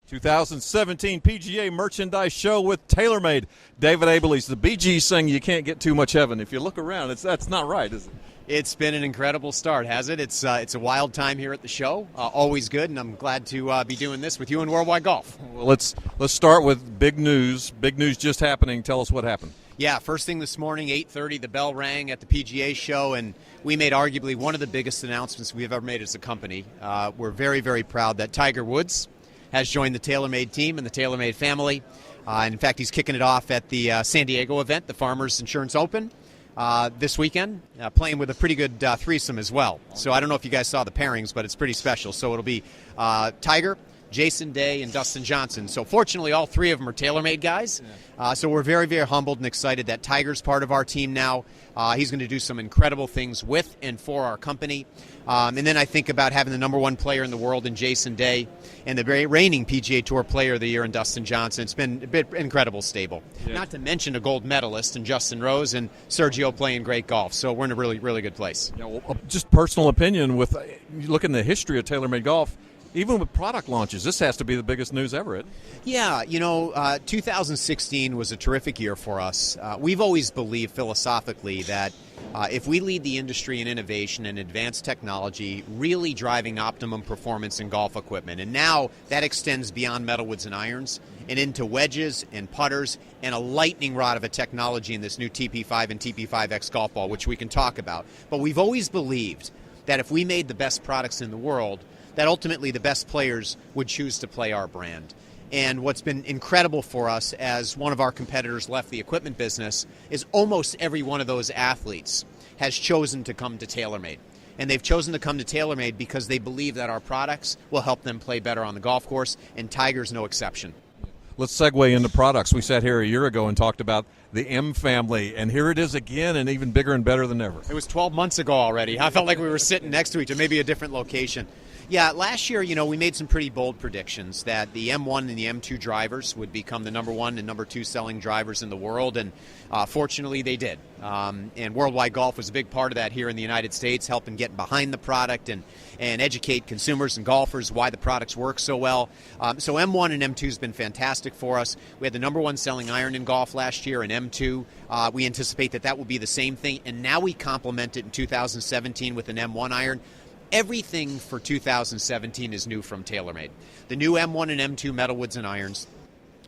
2017 PGA Merchandise Show with TaylorMade. David Abeles, the Bee Gees saying you can't get too much heaven. If you look around, that's not right, is it? It's been an incredible start, has it? It's a wild time here at the show. Always good, and I'm glad to be doing this with you in Worldwide Golf. Well, let's start with big news. Big news just happening. Tell us what happened. Yeah, first thing this morning, 8:30, the bell rang at the PGA show, and we made arguably one of the biggest announcements we've ever made as a company. We're very, very proud that Tiger Woods has joined the TaylorMade team and the TaylorMade family. And in fact, he's kicking it off at the San Diego event, the Farmers Insurance Open, this weekend, playing with a pretty good threesome as well. So I don't know if you guys saw the pairings, but it's pretty special. So it'll be Tiger, Jason Day, and Dustin Johnson. So fortunately, all three of them are TaylorMade guys. So we're very, very humbled and excited that Tiger's part of our team now. He's going to do some incredible things with and for our company. And then I think about having the number one player in the world in Jason Day and the very reigning PGA Tour Player of the Year in Dustin Johnson. It's been a bit incredible stable. Yeah. Not to mention a gold medalist in Justin Rose and Sergio playing great golf. So we're in a really, really good place. Yeah, well, just personal opinion, with you look in the history of TaylorMade Golf, even with product launches, this has to be the biggest news ever, isn't it? Yeah, 2016 was a terrific year for us. We've always believed philosophically that if we lead the industry in innovation and advanced technology, really driving optimum performance in golf equipment. And now that extends beyond metalwoods and irons and into wedges and putters and a lightning rod of a technology in this new TP5 and TP5X golf ball, which we can talk about. But we've always believed that if we made the best products in the world, that ultimately the best players would choose to play our brand. And what's been incredible for us as one of our competitors left the equipment business is almost every one of those athletes has chosen to come to TaylorMade. And they've chosen to come to TaylorMade because they believe that our products will help them play better on the golf course, and Tiger's no exception. Let's segue into products. We sat here a year ago and talked about the M family, and here it is again, and even bigger and better than ever. It was 12 months ago already. I felt like we were sitting next to each other, maybe a different location. Yeah, last year, we made some pretty bold predictions that the M1 and the M2 drivers would become the number one and number two selling drivers in the world, and fortunately they did. And Worldwide Golf was a big part of that here in the United States, helping get behind the product and educate consumers and golfers why the products work so well. So M1 and M2 has been fantastic for us. We had the number one selling iron in golf last year, and M2. We anticipate that will be the same thing, and now we complement it in 2017 with an M1 iron. Everything for 2017 is new from TaylorMade. The new M1 and M2 metalwoods and irons,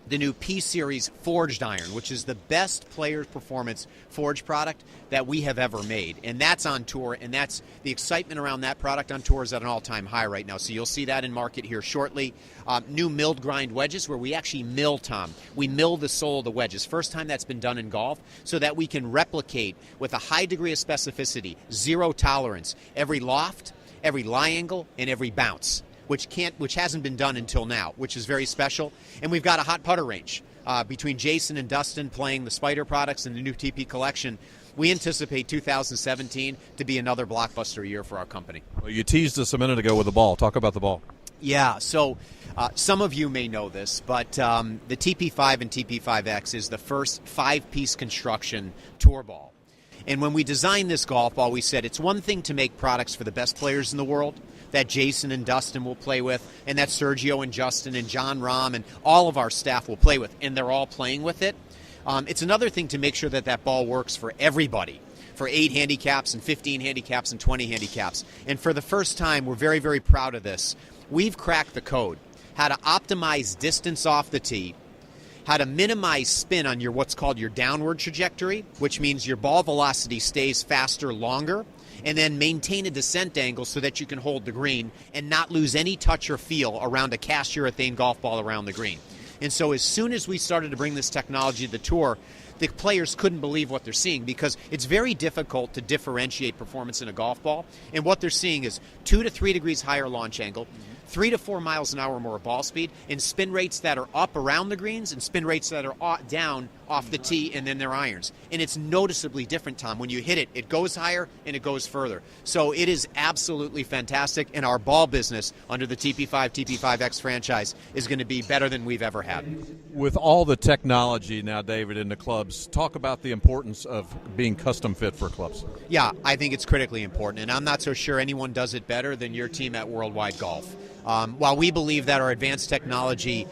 the new P-Series forged iron, which is the best player's performance forged product that we have ever made. And that's on tour, and that's the excitement around that product on tour is at an all-time high right now. So you'll see that in market here shortly. New milled grind wedges, where we actually mill, Tom. We mill the sole of the wedges. First time that's been done in golf, so that we can replicate with a high degree of specificity, zero tolerance, every loft, every lie angle, and every bounce, which hasn't been done until now, which is very special. And we've got a hot putter range between Jason and Dustin playing the Spider products and the new TP collection. We anticipate 2017 to be another blockbuster year for our company. Well, you teased us a minute ago with the ball. Talk about the ball. Yeah, so some of you may know this, but the TP5 and TP5X is the first five-piece construction tour ball. And when we designed this golf ball, we said it's one thing to make products for the best players in the world that Jason and Dustin will play with, and that Sergio and Justin and John Rahm and all of our staff will play with, and they're all playing with it. It's another thing to make sure that ball works for everybody, for 8 handicaps and 15 handicaps and 20 handicaps. And for the first time, we're very, very proud of this. We've cracked the code, how to optimize distance off the tee, how to minimize spin on your what's called your downward trajectory, which means your ball velocity stays faster longer, and then maintain a descent angle so that you can hold the green and not lose any touch or feel around a cast urethane golf ball around the green. And so as soon as we started to bring this technology to the tour, the players couldn't believe what they're seeing, because it's very difficult to differentiate performance in a golf ball. And what they're seeing is 2 to 3 degrees higher launch angle, 3 to 4 miles an hour more ball speed, and spin rates that are up around the greens and spin rates that are down off the tee and then their irons. And it's noticeably different, Tom. When you hit it, it goes higher and it goes further. So it is absolutely fantastic, and our ball business under the TP5, TP5X franchise is going to be better than we've ever had. With all the technology now, David, in the clubs, talk about the importance of being custom fit for clubs. Yeah, I think it's critically important, and I'm not so sure anyone does it better than your team at Worldwide Golf. While we believe that our advanced technology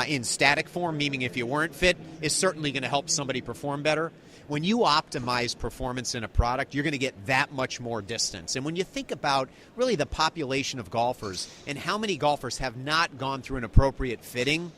in static form, meaning if you weren't fit, is certainly going to help somebody perform better, when you optimize performance in a product, you're going to get that much more distance. And when you think about really the population of golfers and how many golfers have not gone through an appropriate fitting,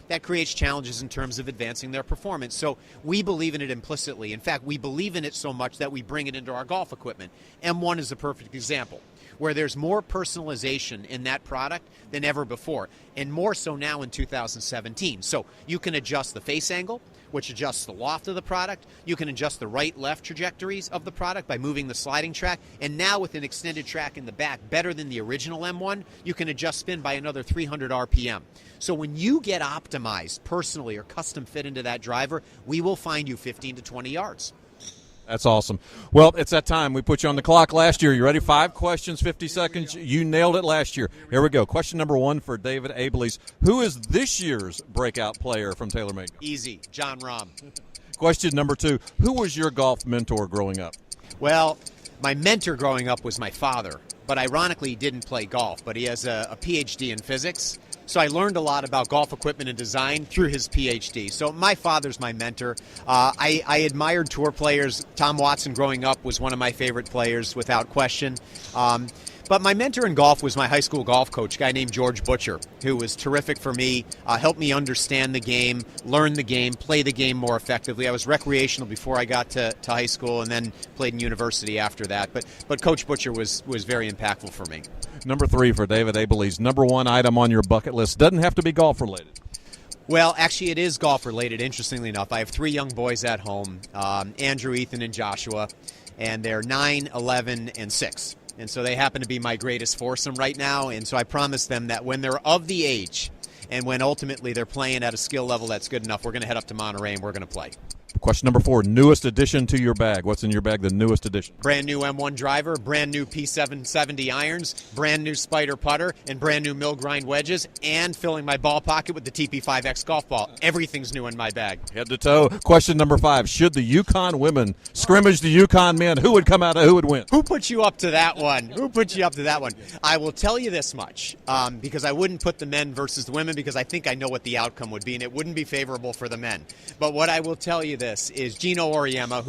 that creates challenges in terms of advancing their performance. So we believe in it implicitly. In fact, we believe in it so much that we bring it into our golf equipment. M1 is a perfect example, where there's more personalization in that product than ever before, and more so now in 2017. So you can adjust the face angle, which adjusts the loft of the product. You can adjust the right-left trajectories of the product by moving the sliding track. And now with an extended track in the back, better than the original M1, you can adjust spin by another 300 RPM. So when you get optimized personally or custom fit into that driver, we will find you 15 to 20 yards. That's awesome. Well, it's that time. We put you on the clock last year. You ready? 5 questions, 50 seconds. You nailed it last year. Here we go. Question number 1 for David Abeles. Who is this year's breakout player from TaylorMade? Easy. John Rahm. Question number 2. Who was your golf mentor growing up? Well, my mentor growing up was my father, but ironically he didn't play golf, but he has a PhD in physics. So I learned a lot about golf equipment and design through his PhD. So my father's my mentor. I admired tour players. Tom Watson growing up was one of my favorite players without question. But my mentor in golf was my high school golf coach, a guy named George Butcher, who was terrific for me, helped me understand the game, learn the game, play the game more effectively. I was recreational before I got to high school and then played in university after that. But Coach Butcher was very impactful for me. Number 3 for David Abeles. Number 1 item on your bucket list. Doesn't have to be golf related. Well, actually, it is golf related, interestingly enough. I have 3 young boys at home, Andrew, Ethan, and Joshua, and they're 9, 11, and 6. And so they happen to be my greatest foursome right now. And so I promise them that when they're of the age and when ultimately they're playing at a skill level that's good enough, we're going to head up to Monterey and we're going to play. Question number 4, newest addition to your bag. What's in your bag, the newest addition? Brand new M1 driver, brand new P770 irons, brand new Spider putter, and brand new mill grind wedges, and filling my ball pocket with the TP5X golf ball. Everything's new in my bag. Head to toe. Question number 5, should the Yukon women scrimmage the Yukon men, who would come out, who would win? Who put you up to that one? Who put you up to that one? I will tell you this much, because I wouldn't put the men versus the women, because I think I know what the outcome would be, and it wouldn't be favorable for the men. But what I will tell you this is Gino Auriemma,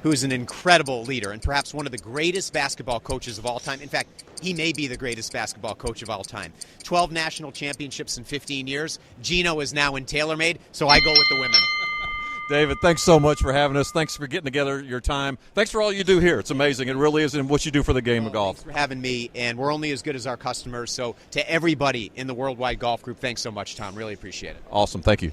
who's an incredible leader and perhaps one of the greatest basketball coaches of all time. In fact, he may be the greatest basketball coach of all time. 12 national championships in 15 years. Gino is now in TaylorMade, so I go with the women. David, thanks so much for having us. Thanks for getting together your time. Thanks for all you do here. It's amazing. It really is, and what you do for the game of golf. Thanks for having me, and we're only as good as our customers. So to everybody in the Worldwide Golf Group, thanks so much, Tom. Really appreciate it. Awesome. Thank you.